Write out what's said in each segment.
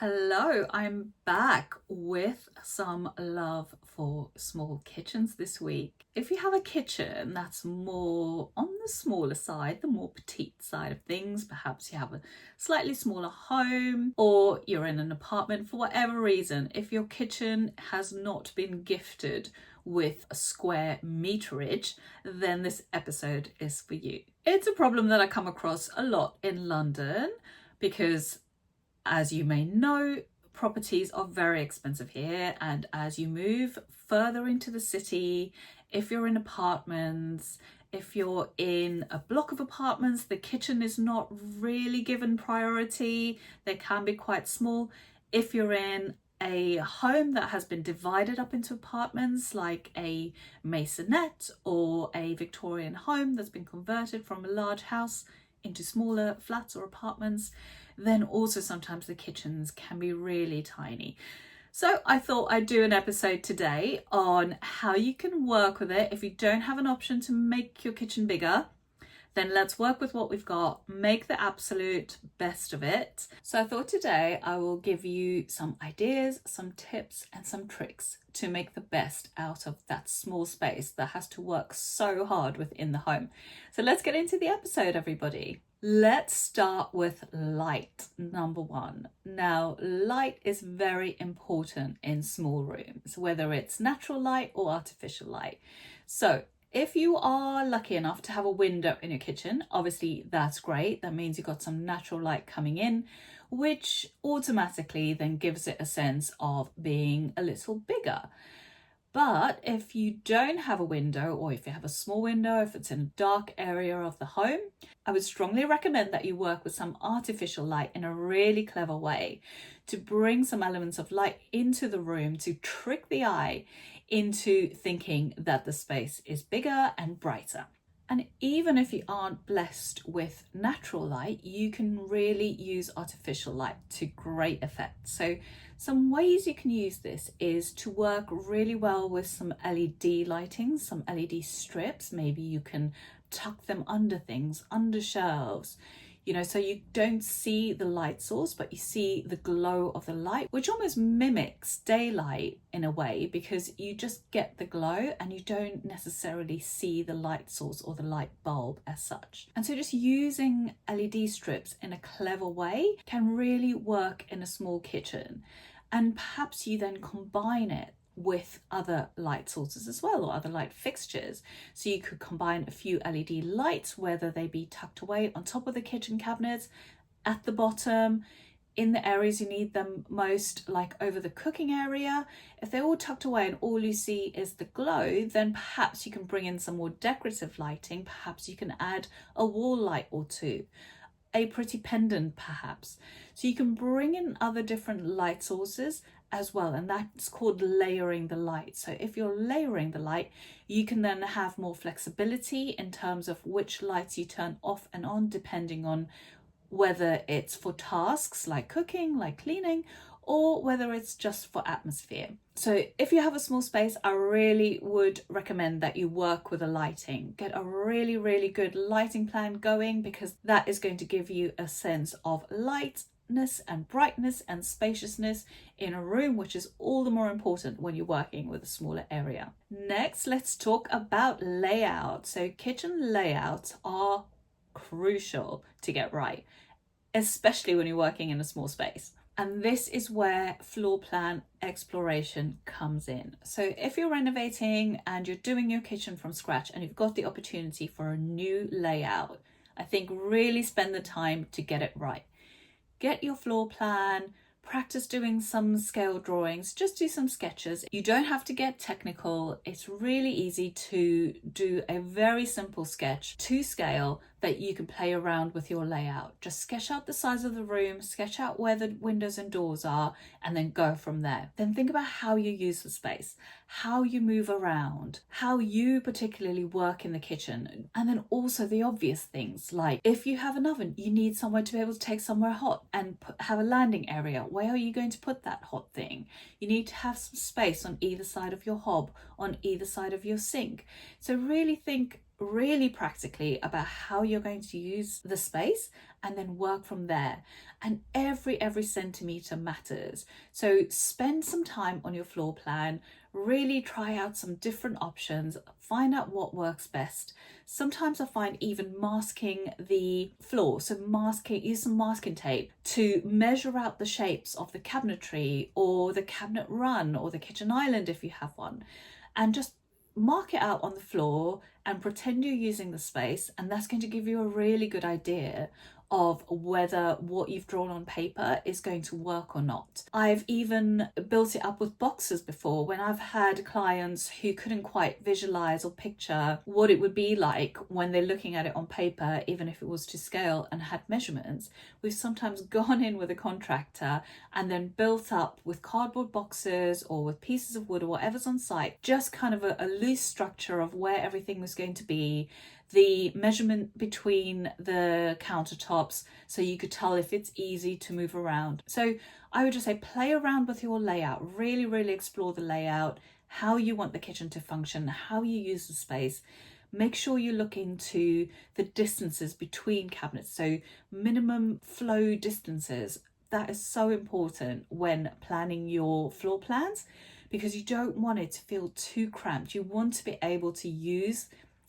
Hello, I'm back with some love for small kitchens this week. If you have a kitchen that's more on the smaller side, the more petite side of things, perhaps you have a slightly smaller home or you're in an apartment for whatever reason, if your kitchen has not been gifted with a square meterage, then this episode is for you. It's a problem that I come across a lot in London because, as you may know, properties are very expensive here, and as you move further into the city, if you're in apartments, if you're in a block of apartments, the kitchen is not really given priority. They can be quite small. If you're in a home that has been divided up into apartments, like a maisonette or a Victorian home that's been converted from a large house into smaller flats or apartments, then also sometimes the kitchens can be really tiny. So I thought I'd do an episode today on how you can work with it. If you don't have an option to make your kitchen bigger, then let's work with what we've got, make the absolute best of it. So I thought today I will give you some ideas, some tips and some tricks to make the best out of that small space that has to work so hard within the home. So let's get into the episode, everybody. Let's start with light, number one. Now, light is very important in small rooms, whether it's natural light or artificial light. So if you are lucky enough to have a window in your kitchen, obviously that's great. That means you've got some natural light coming in, which automatically then gives it a sense of being a little bigger. But if you don't have a window, or if you have a small window, if it's in a dark area of the home, I would strongly recommend that you work with some artificial light in a really clever way to bring some elements of light into the room to trick the eye into thinking that the space is bigger and brighter. And even if you aren't blessed with natural light, you can really use artificial light to great effect. So some ways you can use this is to work really well with some LED lighting, some LED strips. Maybe you can tuck them under things, under shelves, so you don't see the light source, but you see the glow of the light, which almost mimics daylight in a way, because you just get the glow and you don't necessarily see the light source or the light bulb as such. And so just using LED strips in a clever way can really work in a small kitchen. And perhaps you then combine it with other light sources as well, or other light fixtures. So you could combine a few LED lights, whether they be tucked away on top of the kitchen cabinets, at the bottom, in the areas you need them most, like over the cooking area. If they're all tucked away and all you see is the glow, then perhaps you can bring in some more decorative lighting. Perhaps you can add a wall light or two, a pretty pendant perhaps. So you can bring in other different light sources as well, and that's called layering the light. So if you're layering the light, you can then have more flexibility in terms of which lights you turn off and on, depending on whether it's for tasks like cooking, like cleaning, or whether it's just for atmosphere. So if you have a small space, I really would recommend that you work with the lighting. Get a really, really good lighting plan going, because that is going to give you a sense of lightness and brightness and spaciousness in a room, which is all the more important when you're working with a smaller area. Next, let's talk about layout. So kitchen layouts are crucial to get right, especially when you're working in a small space. And this is where floor plan exploration comes in. So if you're renovating and you're doing your kitchen from scratch and you've got the opportunity for a new layout, I think really spend the time to get it right. Get your floor plan, practice doing some scale drawings, just do some sketches. You don't have to get technical. It's really easy to do a very simple sketch to scale that you can play around with your layout. Just sketch out the size of the room, sketch out where the windows and doors are, and then go from there. Then think about how you use the space, how you move around, how you particularly work in the kitchen. And then also the obvious things, like if you have an oven, you need somewhere to be able to take somewhere hot and have a landing area. Where are you going to put that hot thing? You need to have some space on either side of your hob, on either side of your sink. So really think really practically about how you're going to use the space and then work from there. And every centimetre matters. So spend some time on your floor plan, really try out some different options, find out what works best. Sometimes I find even masking the floor, so use some masking tape to measure out the shapes of the cabinetry or the cabinet run or the kitchen island if you have one, and just mark it out on the floor and pretend you're using the space, and that's going to give you a really good idea of whether what you've drawn on paper is going to work or not. I've even built it up with boxes before when I've had clients who couldn't quite visualize or picture what it would be like when they're looking at it on paper, even if it was to scale and had measurements. We've sometimes gone in with a contractor and then built up with cardboard boxes or with pieces of wood or whatever's on site, just kind of a loose structure of where everything was going to be, the measurement between the countertops, so you could tell if it's easy to move around. So I would just say play around with your layout, really explore the layout, how you want the kitchen to function, how you use the space. Make sure you look into the distances between cabinets, so minimum flow distances. That is so important when planning your floor plans, because you don't want it to feel too cramped. You want to be able to use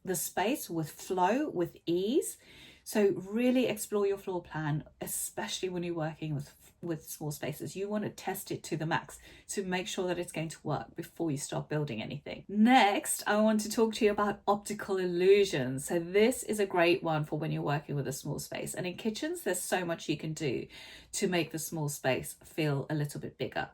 the space with flow, with ease. So really explore your floor plan, especially when you're working with small spaces. You want to test it to the max to make sure that it's going to work before you start building anything. Next, I want to talk to you about optical illusions. So this is a great one for when you're working with a small space. And in kitchens, there's so much you can do to make the small space feel a little bit bigger,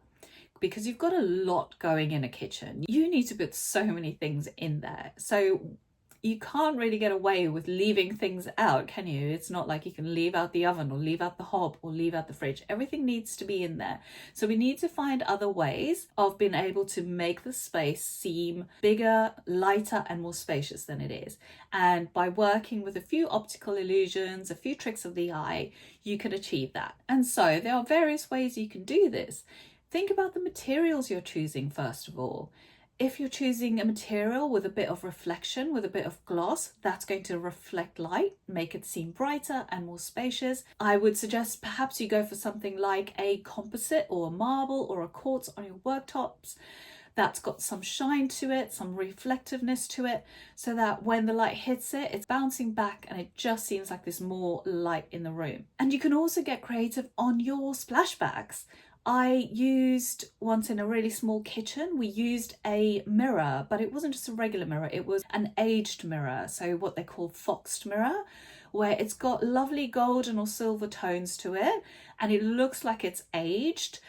because you've got a lot going in a kitchen. You need to put so many things in there. So you can't really get away with leaving things out, can you? It's not like you can leave out the oven or leave out the hob or leave out the fridge. Everything needs to be in there. So we need to find other ways of being able to make the space seem bigger, lighter, and more spacious than it is. And by working with a few optical illusions, a few tricks of the eye, you can achieve that. And so there are various ways you can do this. Think about the materials you're choosing, first of all. If you're choosing a material with a bit of reflection, with a bit of gloss, that's going to reflect light, make it seem brighter and more spacious. I would suggest perhaps you go for something like a composite or a marble or a quartz on your worktops. That's got some shine to it, some reflectiveness to it, so that when the light hits it, it's bouncing back and it just seems like there's more light in the room. And you can also get creative on your splashbacks. I used once in a really small kitchen, we used a mirror, but it wasn't just a regular mirror, it was an aged mirror. So what they call foxed mirror, where it's got lovely golden or silver tones to it and it looks like it's aged.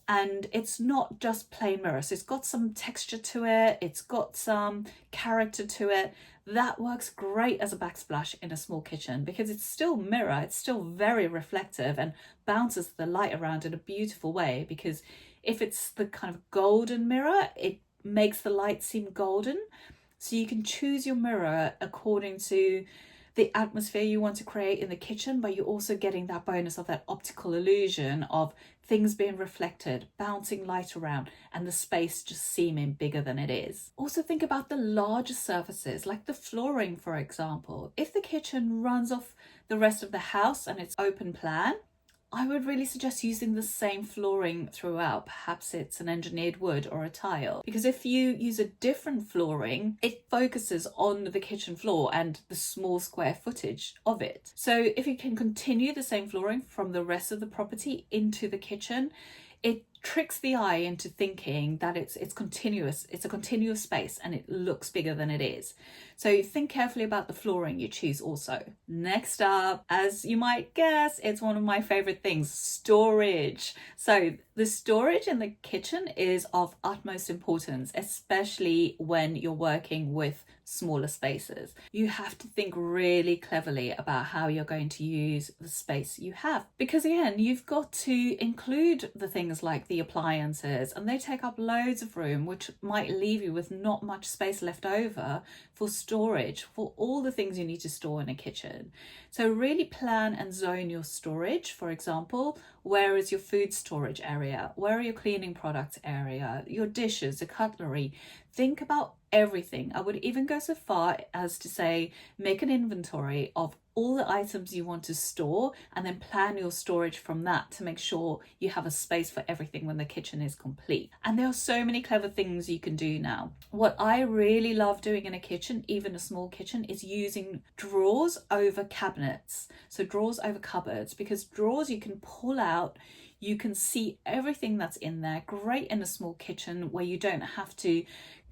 And it's not just plain mirror, so it's got some texture to it, it's got some character to it. That works great as a backsplash in a small kitchen because it's still mirror, it's still very reflective and bounces the light around in a beautiful way, because if it's the kind of golden mirror, it makes the light seem golden. So you can choose your mirror according to the atmosphere you want to create in the kitchen, but you're also getting that bonus of that optical illusion of things being reflected, bouncing light around, and the space just seeming bigger than it is. Also think about the larger surfaces, like the flooring, for example. If the kitchen runs off the rest of the house and it's open plan, I would really suggest using the same flooring throughout. Perhaps it's an engineered wood or a tile, because if you use a different flooring, it focuses on the kitchen floor and the small square footage of it. So if you can continue the same flooring from the rest of the property into the kitchen, it tricks the eye into thinking that it's continuous, it's a continuous space and it looks bigger than it is. So think carefully about the flooring you choose also. Next up, as you might guess, it's one of my favorite things, storage. So the storage in the kitchen is of utmost importance, especially when you're working with smaller spaces. You have to think really cleverly about how you're going to use the space you have, because again, you've got to include the things like the appliances, and they take up loads of room, which might leave you with not much space left over for storage for all the things you need to store in a kitchen. So really plan and zone your storage. For example, where is your food storage area? Where are your cleaning products area? Your dishes, the cutlery? Think about everything. I would even go so far as to say, make an inventory of all the items you want to store and then plan your storage from that to make sure you have a space for everything when the kitchen is complete. And there are so many clever things you can do now. What I really love doing in a kitchen, even a small kitchen, is using drawers over cabinets. So drawers over cupboards, because drawers you can pull out, you can see everything that's in there. Great in a small kitchen where you don't have to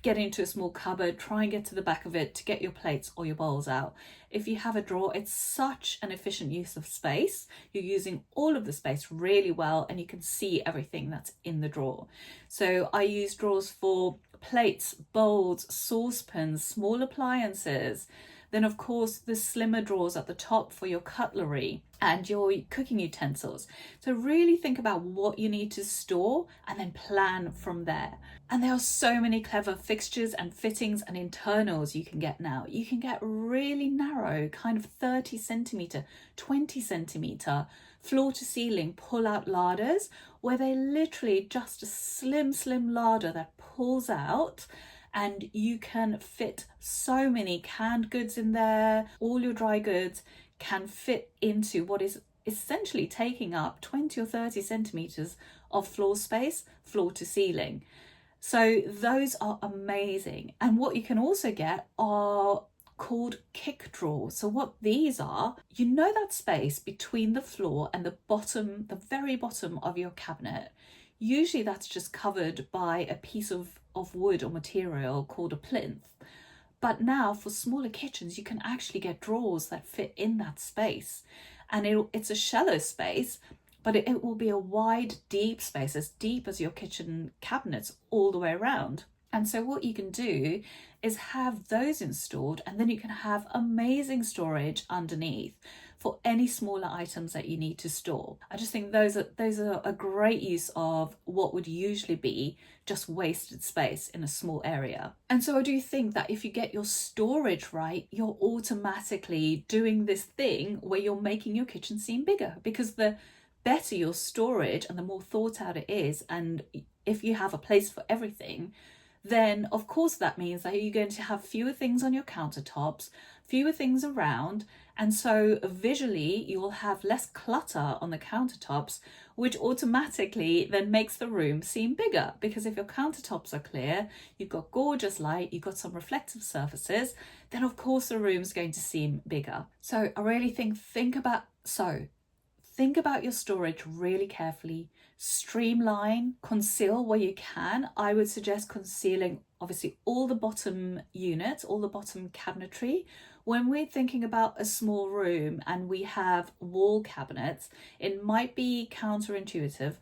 get into a small cupboard, try and get to the back of it to get your plates or your bowls out. If you have a drawer, it's such an efficient use of space. You're using all of the space really well and you can see everything that's in the drawer. So I use drawers for plates, bowls, saucepans, small appliances. Then of course the slimmer drawers at the top for your cutlery and your cooking utensils. So really think about what you need to store and then plan from there. And there are so many clever fixtures and fittings and internals you can get now. You can get really narrow, kind of 30 centimetre, 20 centimetre floor to ceiling pull out larders where they literally just a slim larder that pulls out, and you can fit so many canned goods in there. All your dry goods can fit into what is essentially taking up 20 or 30 centimetres of floor space, floor to ceiling. So those are amazing. And what you can also get are called kick drawers. So what these are, you know that space between the floor and the bottom, the very bottom of your cabinet. Usually that's just covered by a piece of wood or material called a plinth. But now for smaller kitchens, you can actually get drawers that fit in that space. And it's a shallow space, but it will be a wide, deep space, as deep as your kitchen cabinets all the way around. And so what you can do is have those installed, and then you can have amazing storage underneath for any smaller items that you need to store. I just think those are a great use of what would usually be just wasted space in a small area. And so I do think that if you get your storage right, you're automatically doing this thing where you're making your kitchen seem bigger, because the better your storage and the more thought out it is, and if you have a place for everything, then of course that means that you're going to have fewer things on your countertops, fewer things around, and so visually you'll have less clutter on the countertops, which automatically then makes the room seem bigger, because if your countertops are clear, you've got gorgeous light, you've got some reflective surfaces, then of course the room's going to seem bigger. So I really think about your storage really carefully. Streamline, conceal where you can. I would suggest concealing obviously all the bottom units, all the bottom cabinetry. When we're thinking about a small room and we have wall cabinets, it might be counterintuitive,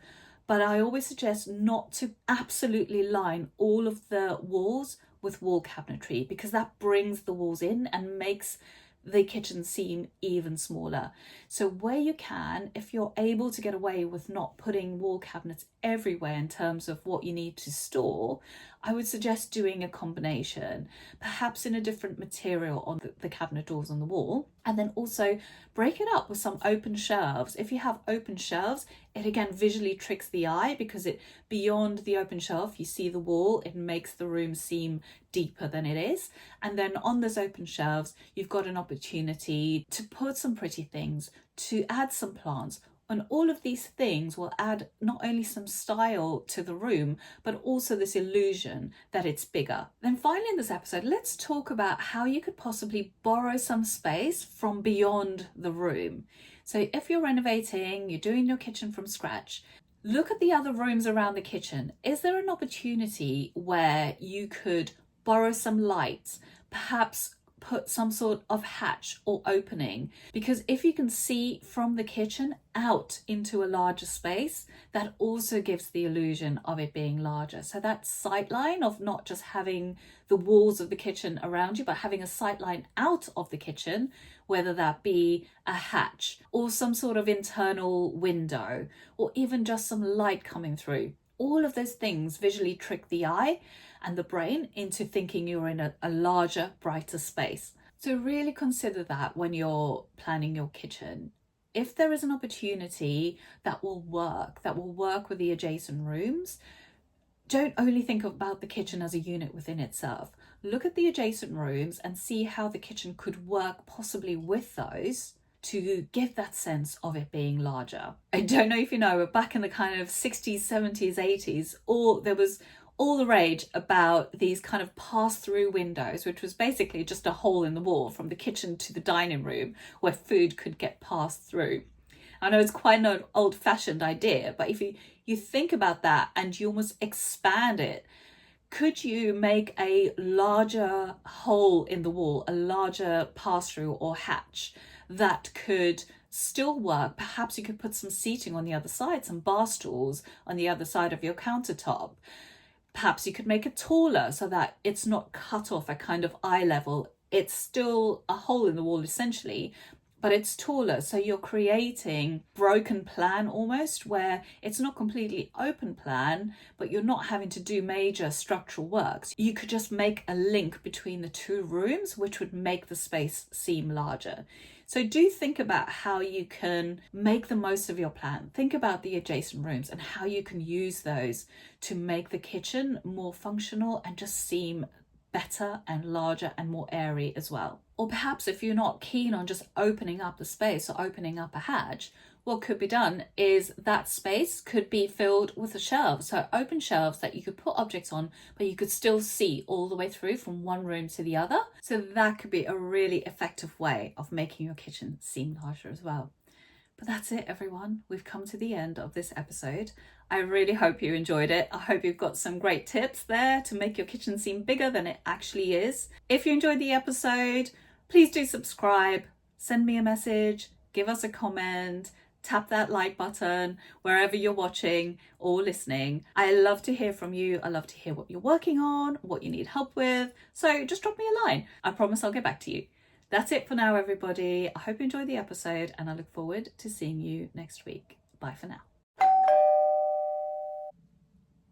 but I always suggest not to absolutely line all of the walls with wall cabinetry, because that brings the walls in and makes the kitchen seem even smaller. So where you can, if you're able to get away with not putting wall cabinets everywhere in terms of what you need to store, I would suggest doing a combination, perhaps in a different material on the cabinet doors on the wall, and then also break it up with some open shelves. If you have open shelves, it again visually tricks the eye, because it beyond the open shelf you see the wall, it makes the room seem deeper than it is. And then on those open shelves you've got an opportunity to put some pretty things, to add some plants, and all of these things will add not only some style to the room, but also this illusion that it's bigger. Then finally in this episode, let's talk about how you could possibly borrow some space from beyond the room. So if you're renovating, you're doing your kitchen from scratch, look at the other rooms around the kitchen. Is there an opportunity where you could borrow some lights, perhaps put some sort of hatch or opening? Because if you can see from the kitchen out into a larger space, that also gives the illusion of it being larger. So that sight line of not just having the walls of the kitchen around you, but having a sight line out of the kitchen, whether that be a hatch or some sort of internal window, or even just some light coming through. All of those things visually trick the eye and the brain into thinking you're in a larger, brighter space. So really consider that when you're planning your kitchen. If there is an opportunity that will work with the adjacent rooms, don't only think about the kitchen as a unit within itself. look at the adjacent rooms and see how the kitchen could work possibly with those to give that sense of it being larger. I don't know if you know, but back in the kind of 60s, 70s, 80s, there was all the rage about these kind of pass-through windows, which was basically just a hole in the wall from the kitchen to the dining room where food could get passed through. I know it's quite an old-fashioned idea, but if you think about that and you almost expand it, could you make a larger hole in the wall, a larger pass-through or hatch that could still work? Perhaps you could put some seating on the other side, some bar stools on the other side of your countertop. Perhaps you could make it taller so that it's not cut off at kind of eye level. It's still a hole in the wall essentially, but it's taller. So you're creating broken plan almost, where it's not completely open plan, but you're not having to do major structural works. You could just make a link between the two rooms, which would make the space seem larger. So do think about how you can make the most of your plan. Think about the adjacent rooms and how you can use those to make the kitchen more functional and just seem better and larger and more airy as well. Or perhaps if you're not keen on just opening up the space or opening up a hatch, what could be done is that space could be filled with a shelf. So open shelves that you could put objects on, but you could still see all the way through from one room to the other. So that could be a really effective way of making your kitchen seem larger as well. But that's it, everyone. We've come to the end of this episode. I really hope you enjoyed it. I hope you've got some great tips there to make your kitchen seem bigger than it actually is. If you enjoyed the episode, please do subscribe, send me a message, give us a comment, tap that like button wherever you're watching or listening. I love to hear from you. I love to hear what you're working on, what you need help with. So just drop me a line. I promise I'll get back to you. That's it for now, everybody. I hope you enjoyed the episode and I look forward to seeing you next week. Bye for now.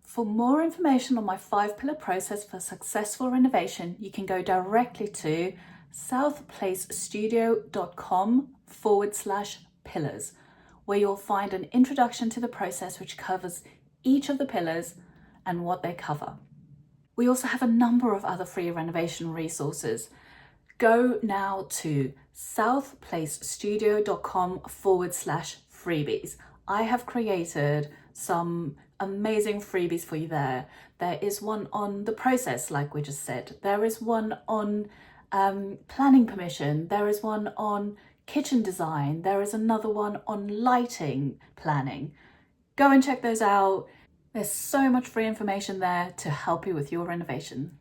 For more information on my 5-pillar process for successful renovation, you can go directly to southplacestudio.com/pillars, where you'll find an introduction to the process which covers each of the pillars and what they cover. We also have a number of other free renovation resources. Go now to southplacestudio.com/freebies. I have created some amazing freebies for you there. There is one on the process, like we just said. There is one on planning permission. There is one on kitchen design. There is another one on lighting planning. Go and check those out. There's so much free information there to help you with your renovation.